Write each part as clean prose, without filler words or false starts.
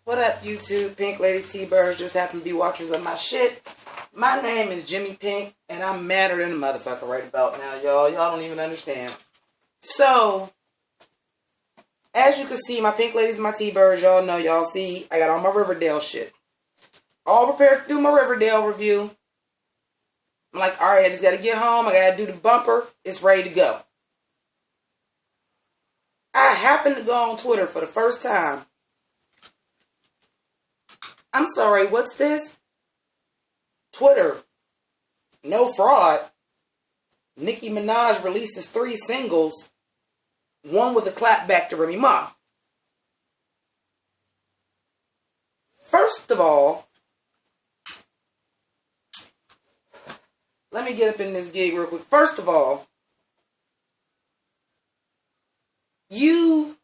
What up, YouTube? Pink Ladies T-Birds just happen to be watchers of my shit. My name is Jimmy Pynk, and I'm madder than a motherfucker right about now, y'all. Y'all don't even understand. So, as you can see, my Pink Ladies and my T-Birds, y'all know, y'all see, I got all my Riverdale shit. All prepared to do my Riverdale review. I'm like, alright, I just gotta get home. I gotta do the bumper. It's ready to go. I happened to go on Twitter for the first time. I'm sorry, what's this? Twitter. No fraud. Nicki Minaj releases 3 singles. One with a clap back to Remy Ma. First of all, let me get up in this gig real quick. First of all, you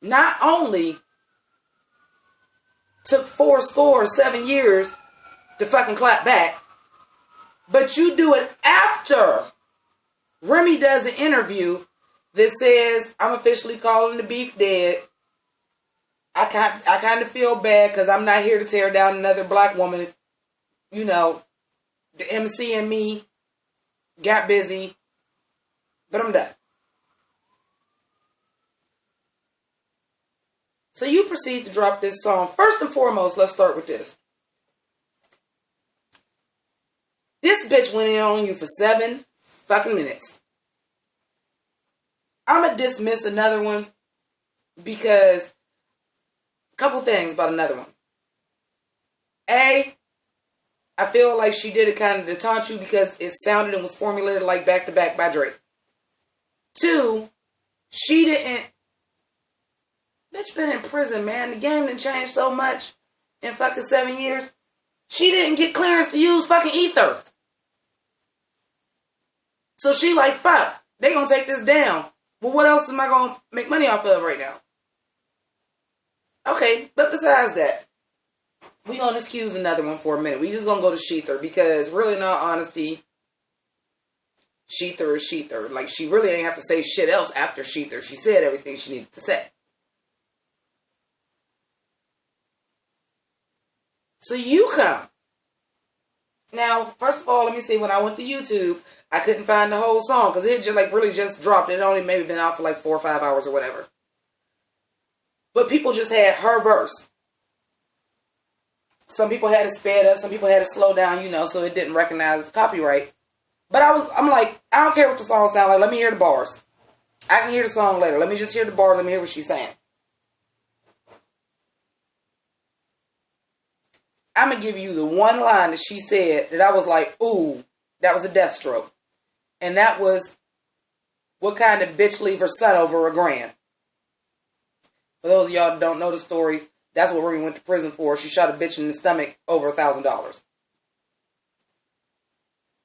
not only took 7 years to fucking clap back, but you do it after Remy does an interview that says, I'm officially calling the beef dead. I kind of feel bad because I'm not here to tear down another black woman. You know, the MC and me got busy, but I'm done. So you proceed to drop this song. First and foremost, let's start with this. This bitch went in on you for 7 fucking minutes. I'm going to dismiss another one because a couple things about another one. A, I feel like she did it kind of to taunt you because it sounded and was formulated like Back to Back by Drake. 2, she didn't. Bitch been in prison, man. The game done changed so much in fucking 7 years. She didn't get clearance to use fucking ether. So she like, fuck, they gonna take this down. Well, what else am I gonna make money off of right now? Okay, but besides that, we gonna excuse another one for a minute. We just gonna go to Sheether because really, in all honesty, Sheether is Sheether. Like, she really ain't have to say shit else after Sheether. She said everything she needed to say. So you come. Now, first of all, let me see. When I went to YouTube, I couldn't find the whole song because it just really just dropped. It only maybe been out for like 4 or 5 hours or whatever. But people just had her verse. Some people had it sped up. Some people had it slow down, so it didn't recognize copyright. But I'm like, I don't care what the song sounds like. Let me hear the bars. I can hear the song later. Let me just hear the bars. Let me hear what she's saying. I'm going to give you the one line that she said that I was like, ooh, that was a death stroke. And that was, what kind of bitch leave her son over $1,000? For those of y'all that don't know the story, that's what Remy went to prison for. She shot a bitch in the stomach over $1,000.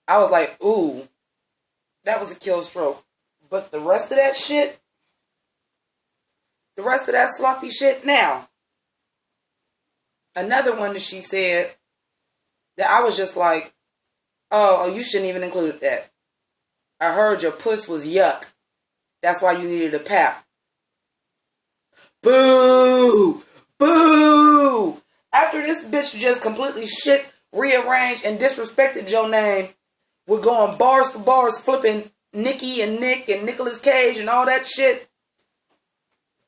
I was like, ooh, that was a kill stroke. But the rest of that shit, the rest of that sloppy shit now. Another one that she said that I was just like, oh, you shouldn't even include that. I heard your puss was yuck. That's why you needed a pap. Boo! Boo! After this bitch just completely shit, rearranged, and disrespected your name, we're going bars for bars, flipping Nicki and Nick and Nicolas Cage and all that shit.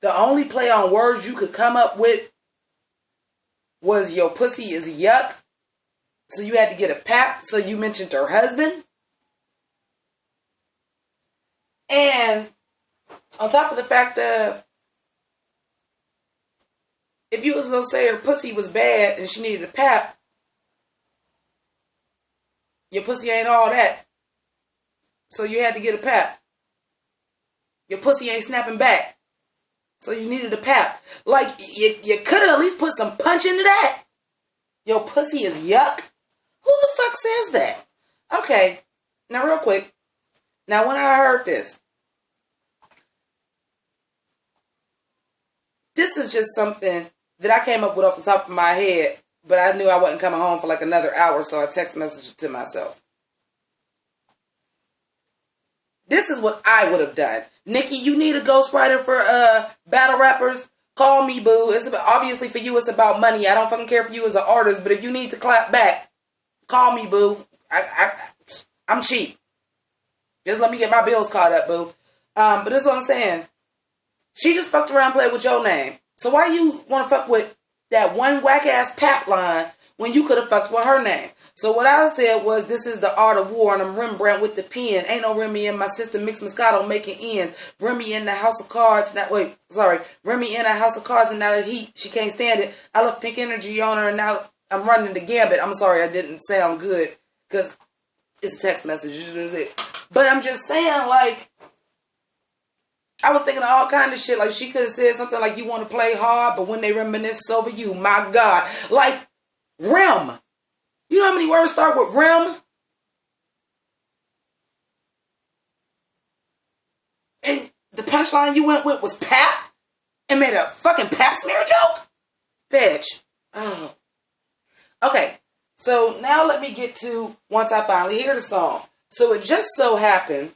The only play on words you could come up with was your pussy is yuck. So you had to get a pap. So you mentioned her husband. And on top of the fact that if you was going to say her pussy was bad and she needed a pap, your pussy ain't all that. So you had to get a pap. Your pussy ain't snapping back. So you needed a pap. Like, you could have at least put some punch into that. Your pussy is yuck. Who the fuck says that? Okay. Now, real quick. Now, when I heard this is just something that I came up with off the top of my head, but I knew I wasn't coming home for like another hour, so I text messaged it to myself. This is what I would have done. Nicki, you need a ghostwriter for battle rappers? Call me, boo. It's about, obviously for you, it's about money. I don't fucking care for you as an artist, but if you need to clap back, call me, boo. I'm cheap. Just let me get my bills caught up, boo. But this is what I'm saying. She just fucked around and played with your name. So why you want to fuck with that one whack-ass pap line when you could have fucked with her name? So what I said was, this is the art of war, and I'm Rembrandt with the pen. Ain't no Remy in my system, mix Moscato making ends. Remy in the house of cards. Remy in a house of cards, and now that she can't stand it. I left Pynk energy on her, and now I'm running the gambit. I'm sorry, I didn't sound good, because it's a text message. But I'm just saying, like, I was thinking of all kind of shit. Like, she could have said something like, you want to play hard, but when they reminisce over you, my God. Like, Rem. You know how many words start with Rem? And the punchline you went with was pap? And made a fucking pap smear joke? Bitch. Oh. Okay. So now let me get to once I finally hear the song. So it just so happened,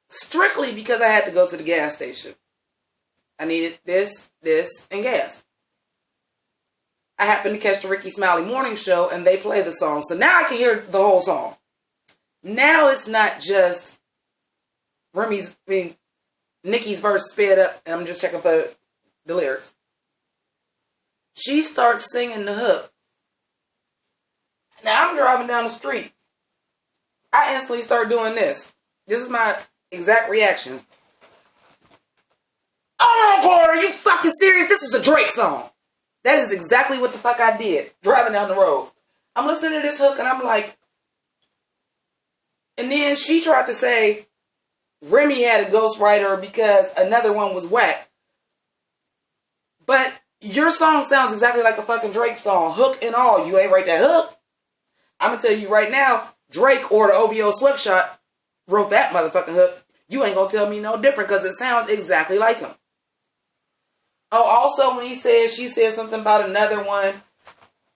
strictly because I had to go to the gas station. I needed this, and gas. I happened to catch the Ricky Smiley morning show, and they play the song. So now I can hear the whole song. Now it's not just Nicki's verse sped up, and I'm just checking for the lyrics. She starts singing the hook. Now I'm driving down the street. I instantly start doing this. This is my exact reaction. Oh, Porter, are you fucking serious? This is a Drake song. That is exactly what the fuck I did, driving down the road. I'm listening to this hook, and I'm like, and then she tried to say Remy had a ghostwriter because another one was whack. But your song sounds exactly like a fucking Drake song, hook and all. You ain't write that hook. I'm going to tell you right now, Drake or the OVO Sweatshop wrote that motherfucking hook. You ain't going to tell me no different because it sounds exactly like him. Oh, also when she said something about another one,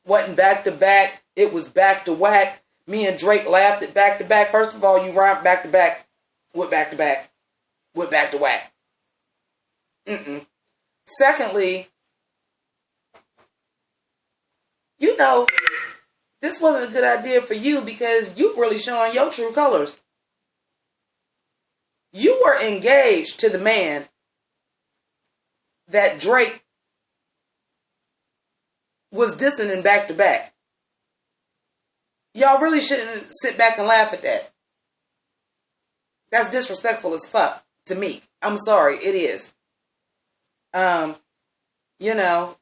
wasn't back to back, it was back to whack. Me and Drake laughed at back to back. First of all, you rhymed back to back with back to back with back to whack. Secondly, you know, this wasn't a good idea for you because you really showing your true colors. You were engaged to the man that Drake was dissing in back to back. Y'all really shouldn't sit back and laugh at that. That's disrespectful as fuck to me. I'm sorry, it is. You know,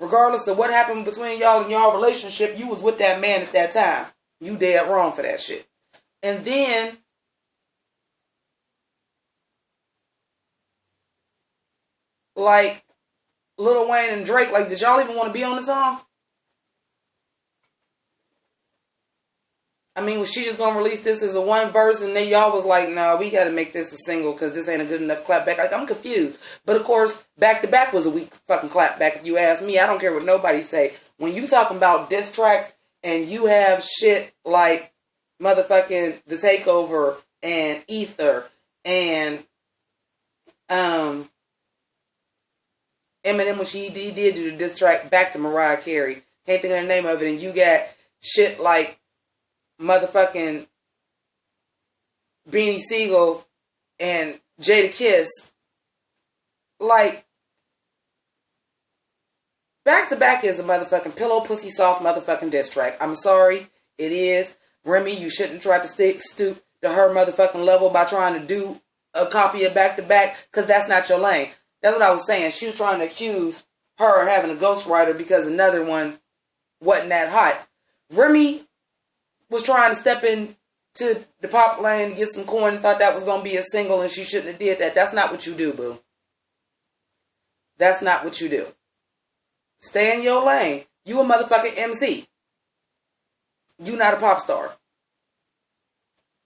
regardless of what happened between y'all and y'all relationship, you was with that man at that time. You dead wrong for that shit. And then like Lil Wayne and Drake, like, did y'all even want to be on the song? I mean, was she just gonna release this as a one verse and then y'all was like, no, we gotta make this a single because this ain't a good enough clapback? Like, I'm confused. But of course, back to back was a weak fucking clapback if you ask me. I don't care what nobody say. When you talking about diss tracks and you have shit like motherfucking The Takeover and Ether and Eminem, when he did do the diss track back to Mariah Carey, can't think of the name of it, and you got shit like motherfucking Beanie Siegel and Jada Kiss, like, back to back is a motherfucking pillow pussy soft motherfucking diss track. I'm sorry, it is. Remy, you shouldn't try to stoop to her motherfucking level by trying to do a copy of back to back, because that's not your lane. That's what I was saying. She was trying to accuse her of having a ghostwriter because another one wasn't that hot. Remy was trying to step into the pop lane to get some coin and thought that was going to be a single and she shouldn't have did that. That's not what you do, boo. That's not what you do. Stay in your lane. You a motherfucking MC. You not a pop star.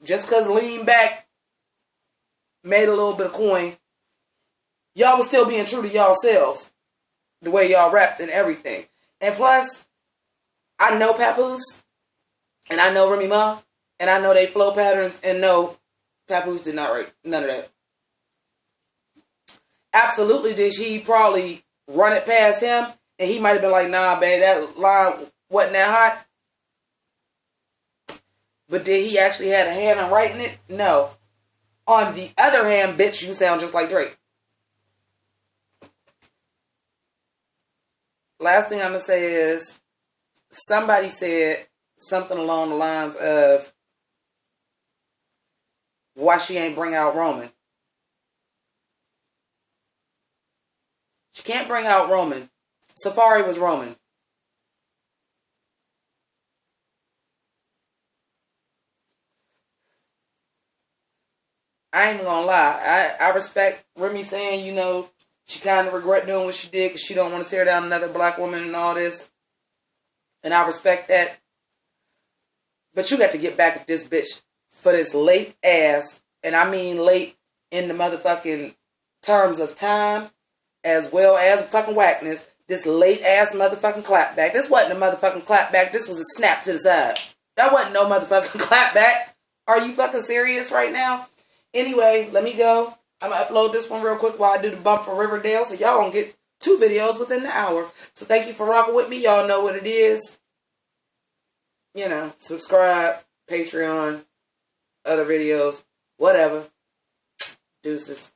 Just because Lean Back made a little bit of coin, y'all was still being true to y'all selves. The way y'all rapped and everything. And plus, I know Papoose. And I know Remy Ma. And I know they flow patterns. And no, Papoose did not write none of that. Absolutely, did he probably run it past him? And he might have been like, nah, babe, that line wasn't that hot. But did he actually have a hand in writing it? No. On the other hand, bitch, you sound just like Drake. Last thing I'm going to say is, somebody said something along the lines of, why she ain't bring out Roman. She can't bring out Roman. Safari was Roman. I ain't even gonna lie. I respect Remy saying, she kind of regret doing what she did because she don't want to tear down another black woman and all this. And I respect that. But you got to get back at this bitch for this late ass, and I mean late in the motherfucking terms of time, as well as fucking whackness, this late ass motherfucking clapback. This wasn't a motherfucking clapback. This was a snap to the side. That wasn't no motherfucking clapback. Are you fucking serious right now? Anyway, let me go. I'm going to upload this one real quick while I do the bump for Riverdale, so y'all gonna get 2 videos within the hour. So thank you for rocking with me. Y'all know what it is. Subscribe, Patreon, other videos, whatever. Deuces.